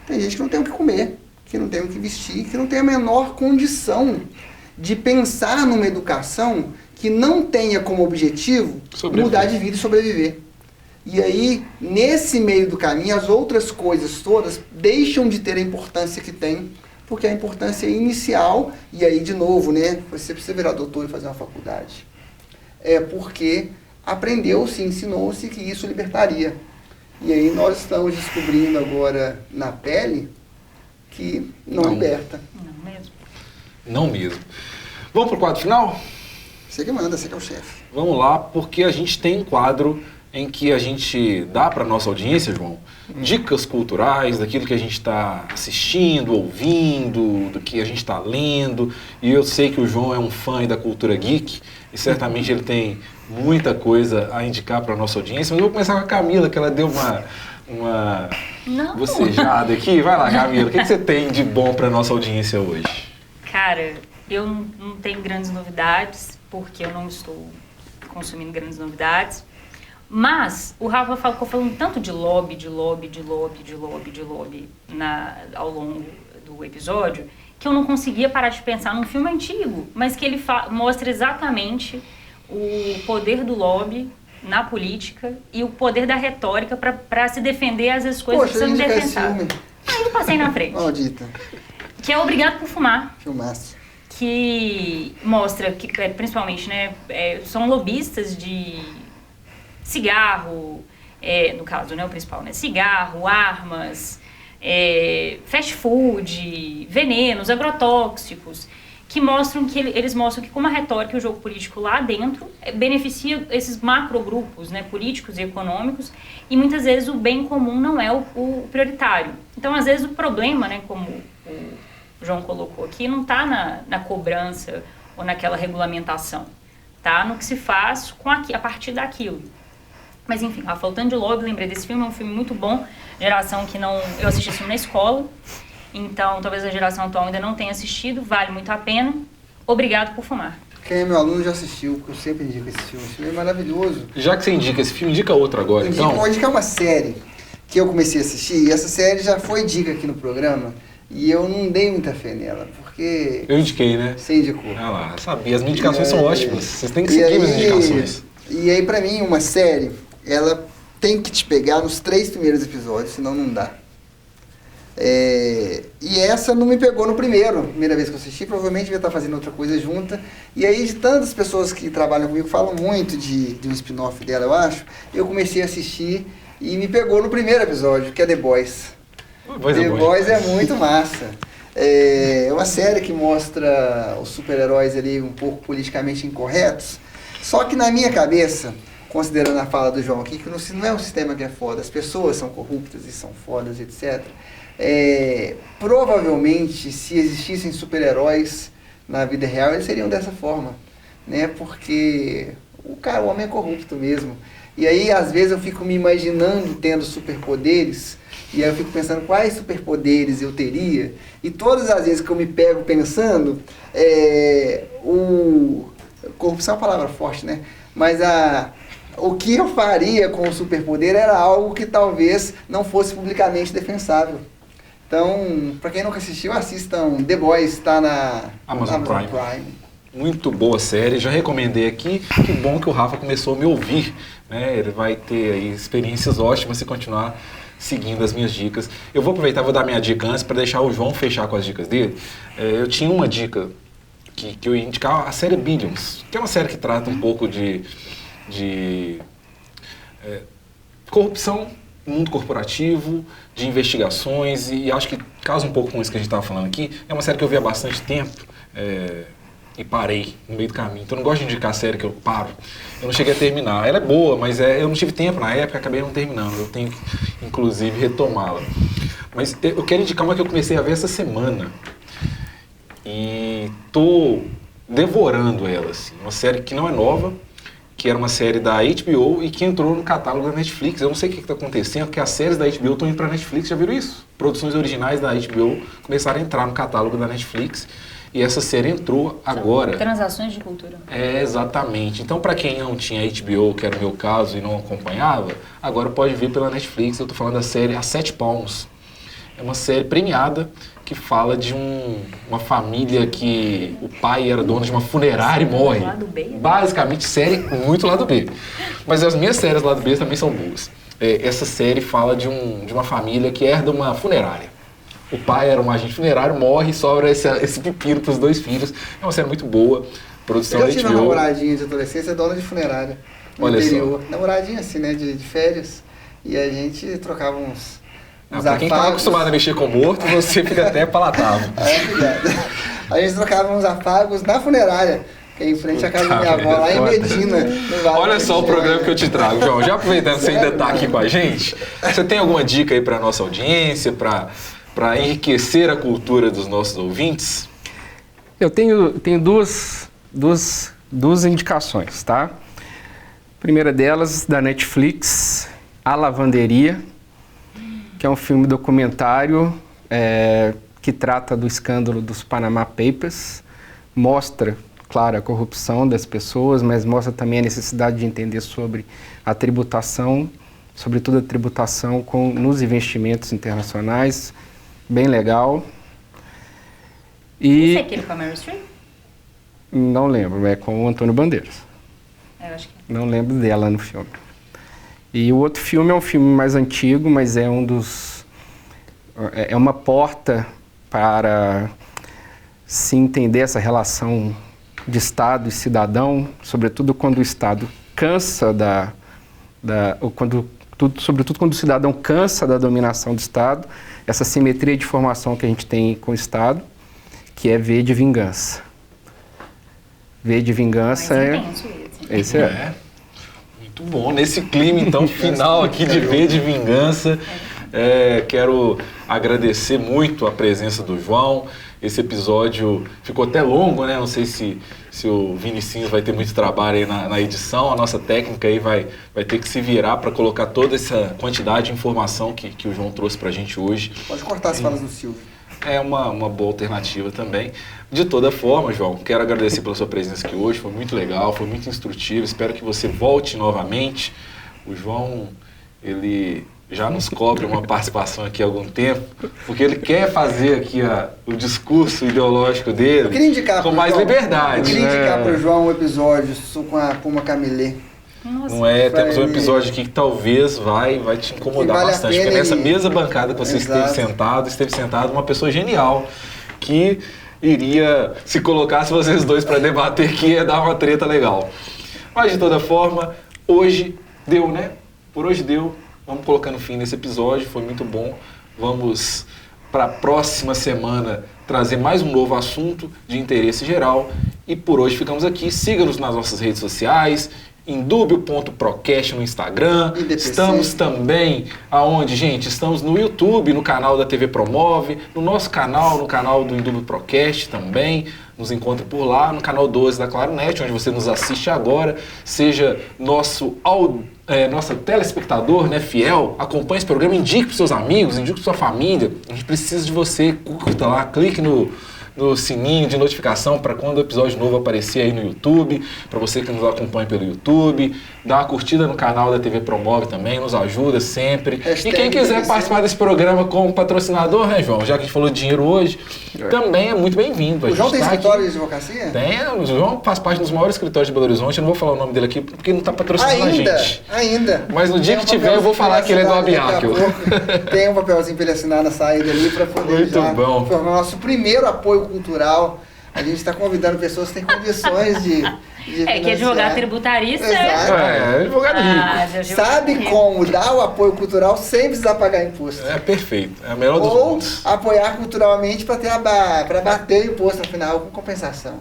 Tem gente que não tem o que comer, que não tem o que vestir, que não tem a menor condição de pensar numa educação que não tenha como objetivo mudar de vida e sobreviver. E aí, nesse meio do caminho, as outras coisas todas deixam de ter a importância que tem, porque a importância é inicial, e aí, de novo, né, você precisa virar doutor e fazer uma faculdade. É porque aprendeu-se, ensinou-se que isso libertaria. E aí nós estamos descobrindo agora na pele que não liberta. Não mesmo. Não mesmo. Vamos pro quadro final? Você que manda, você que é o chefe. Vamos lá, porque a gente tem um quadro em que a gente dá para nossa audiência, João, dicas culturais daquilo que a gente está assistindo, ouvindo, do que a gente está lendo. E eu sei que o João é um fã da cultura geek e certamente ele tem muita coisa a indicar para nossa audiência. Mas eu vou começar com a Camila, que ela deu uma bocejada aqui. Vai lá, Camila, o que você tem de bom para nossa audiência hoje? Cara, eu não tenho grandes novidades, porque eu não estou consumindo grandes novidades. Mas o Rafa ficou falando tanto de lobby ao longo do episódio, que eu não conseguia parar de pensar num filme antigo, mas que ele mostra exatamente o poder do lobby na política e o poder da retórica para se defender as coisas que são indefensáveis. Aí eu passei na frente. Maldita. Que é Obrigado por Fumar. Filmaço. Que mostra que, principalmente, né, são lobistas de cigarro, no caso, né, o principal, né, cigarro, armas, fast food, venenos, agrotóxicos, que mostram que eles mostram que, como a retórica e o jogo político lá dentro beneficia esses macrogrupos, né, políticos e econômicos, e muitas vezes o bem comum não é o prioritário. Então, às vezes, o problema, né, como o João colocou aqui, não está na cobrança ou naquela regulamentação, tá no que se faz a partir daquilo. Mas enfim, faltando de lobby, lembrei desse filme, é um filme muito bom, geração que não... Eu assisti esse filme na escola, então talvez a geração atual ainda não tenha assistido, vale muito a pena. Obrigado por Fumar. Quem é meu aluno já assistiu, porque eu sempre indico esse filme é maravilhoso. Já que você indica esse filme, indica outro agora, então. Vou indicar uma série que eu comecei a assistir, e essa série já foi dica aqui no programa, e eu não dei muita fé nela, porque... Eu indiquei, né? Você indicou. Ah lá, sabia, as minhas indicações são ótimas, vocês têm que seguir minhas indicações. E aí, pra mim, uma série, ela tem que te pegar nos 3 primeiros episódios, senão não dá. E essa não me pegou no primeira vez que eu assisti, provavelmente devia estar fazendo outra coisa junta. E aí, de tantas pessoas que trabalham comigo, falam muito de um spin-off dela, eu acho, eu comecei a assistir e me pegou no primeiro episódio, que é The Boys. The Boys é muito massa. É uma série que mostra os super-heróis ali um pouco politicamente incorretos, só que na minha cabeça, considerando a fala do João aqui, que não é um sistema que é foda, as pessoas são corruptas e são fodas, etc. Provavelmente, se existissem super-heróis na vida real, eles seriam dessa forma, né? Porque o homem é corrupto mesmo. E aí, às vezes, eu fico me imaginando tendo superpoderes, e aí eu fico pensando quais superpoderes eu teria, e todas as vezes que eu me pego pensando, corrupção é uma palavra forte, né? Mas o que eu faria com o superpoder era algo que talvez não fosse publicamente defensável. Então, para quem nunca assistiu, assistam The Boys, está na Amazon Prime. Muito boa série, já recomendei aqui. Que bom que o Rafa começou a me ouvir, né? Ele vai ter aí experiências ótimas se continuar seguindo as minhas dicas. Eu vou aproveitar e vou dar minha dica antes para deixar o João fechar com as dicas dele. Eu tinha uma dica que eu ia indicar, a série Billions, que é uma série que trata um pouco de corrupção no mundo corporativo, de investigações, e acho que casa um pouco com isso que a gente estava falando aqui. É uma série que eu vi há bastante tempo e parei no meio do caminho. Então eu não gosto de indicar série que eu paro. Eu não cheguei a terminar. Ela é boa, mas eu não tive tempo na época, acabei não terminando. Eu tenho que, inclusive, retomá-la. Mas eu quero indicar uma que eu comecei a ver essa semana. E tô devorando ela, assim. Uma série que não é nova, que era uma série da HBO e que entrou no catálogo da Netflix. Eu não sei o que está acontecendo, porque as séries da HBO estão indo para a Netflix, já viram isso? Produções originais da HBO começaram a entrar no catálogo da Netflix e essa série entrou agora. Transações de cultura. Exatamente. Então, para quem não tinha HBO, que era o meu caso, e não acompanhava, agora pode ver pela Netflix. Eu estou falando da série A Sete Palmos. É uma série premiada que fala de uma família que o pai era dono de uma funerária e morre. Lado B, né? Basicamente, série muito lado B. Mas as minhas séries lado B também são boas. Essa série fala de uma família que herda uma funerária. O pai era um agente funerário, morre e sobra esse pepino para os dois filhos. É uma série muito boa. Produção da HBO. Eu tive uma namoradinha de adolescência, dona de funerária. No Olha interior. só. Namoradinha assim, né? De férias. E a gente trocava uns Pra quem está acostumado a mexer com morto, você fica até palatável. Obrigado. A gente trocava uns afagos na funerária, que é em frente à casa da minha avó, lá em Medina. Olha só o programa que eu te trago, João. Já aproveitando que você ainda está aqui com a gente, você tem alguma dica aí para a nossa audiência, para enriquecer a cultura dos nossos ouvintes? Eu tenho duas indicações, tá? A primeira delas, da Netflix, A Lavanderia, que é um filme documentário que trata do escândalo dos Panama Papers, mostra, claro, a corrupção das pessoas, mas mostra também a necessidade de entender sobre a tributação, sobretudo a tributação nos investimentos internacionais, bem legal. Esse é aquele com a Meryl Streep? Não lembro, é com o Antônio Bandeiras. Eu acho que Não lembro dela no filme. E o outro filme é um filme mais antigo, mas é uma porta para se entender essa relação de Estado e cidadão, sobretudo quando o Estado cansa sobretudo quando o cidadão cansa da dominação do Estado, essa simetria de formação que a gente tem com o Estado, que é V de Vingança. V de Vingança esse é. Muito bom. Nesse clima, então, final aqui de V de Vingança, quero agradecer muito a presença do João. Esse episódio ficou até longo, né? Não sei se o Vinicinho vai ter muito trabalho aí na edição. A nossa técnica aí vai ter que se virar para colocar toda essa quantidade de informação que o João trouxe para a gente hoje. Pode cortar as falas do Silvio. É uma boa alternativa também. De toda forma, João, quero agradecer pela sua presença aqui hoje. Foi muito legal, foi muito instrutivo. Espero que você volte novamente. O João, ele já nos cobra uma participação aqui há algum tempo, porque ele quer fazer aqui o discurso ideológico dele Eu queria indicar com mais João, liberdade. Eu queria indicar para o João um episódio com a Puma Camilê. Nossa. Não é? Temos um episódio aqui que talvez vai te incomodar vale a bastante, pena porque nessa ele- mesma bancada que você Exato. esteve sentado uma pessoa genial que iria, se colocasse vocês dois para debater, que ia dar uma treta legal. Mas de toda forma, hoje deu, né? Por hoje deu. Vamos colocando fim nesse episódio, foi muito bom. Vamos para a próxima semana trazer mais um novo assunto de interesse geral. E por hoje ficamos aqui. Siga-nos nas nossas redes sociais, indubio.procast no Instagram. IDPC. Estamos também, aonde, gente? Estamos no YouTube, no canal da TV Promove, no nosso canal, no canal do Indubio Procast também. Nos encontra por lá, no canal 12 da Claronet, onde você nos assiste agora. Seja nosso telespectador, né, fiel, acompanhe esse programa, indique para seus amigos, indique para sua família. A gente precisa de você, curta lá, clique no sininho de notificação para quando o episódio novo aparecer aí no YouTube, para você que nos acompanha pelo YouTube, dá uma curtida no canal da TV Promove também, nos ajuda sempre. E quem quiser participar desse programa como patrocinador, né, João? Já que a gente falou de dinheiro hoje, também é muito bem-vindo. O João tem escritório de advocacia? Tem, o João faz parte dos maiores escritórios de Belo Horizonte, eu não vou falar o nome dele aqui porque não está patrocinando a gente. Ainda. Mas no dia que tiver eu vou falar que ele é do Abiaco. Tem um papelzinho para ele assinar na saída ali para poder muito bom. Foi o nosso primeiro apoio cultural. A gente está convidando pessoas que têm condições de que advogado tributarista advogado rico. Sabe como dar o apoio cultural sem precisar pagar imposto. É perfeito, é a melhor dos mundos. Ou apoiar culturalmente para bater o imposto no final com compensação.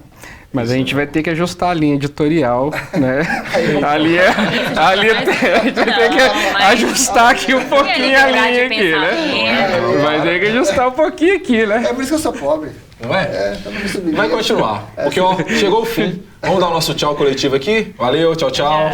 Mas a gente vai ter que ajustar a linha editorial, né? Ali a gente vai ter que ajustar aqui um pouquinho a linha aqui, né? Vai ter que ajustar um pouquinho aqui, né? É por isso que eu sou pobre. Não é? Vai continuar, porque ó, chegou o fim. Vamos dar o nosso tchau coletivo aqui. Valeu, tchau, tchau.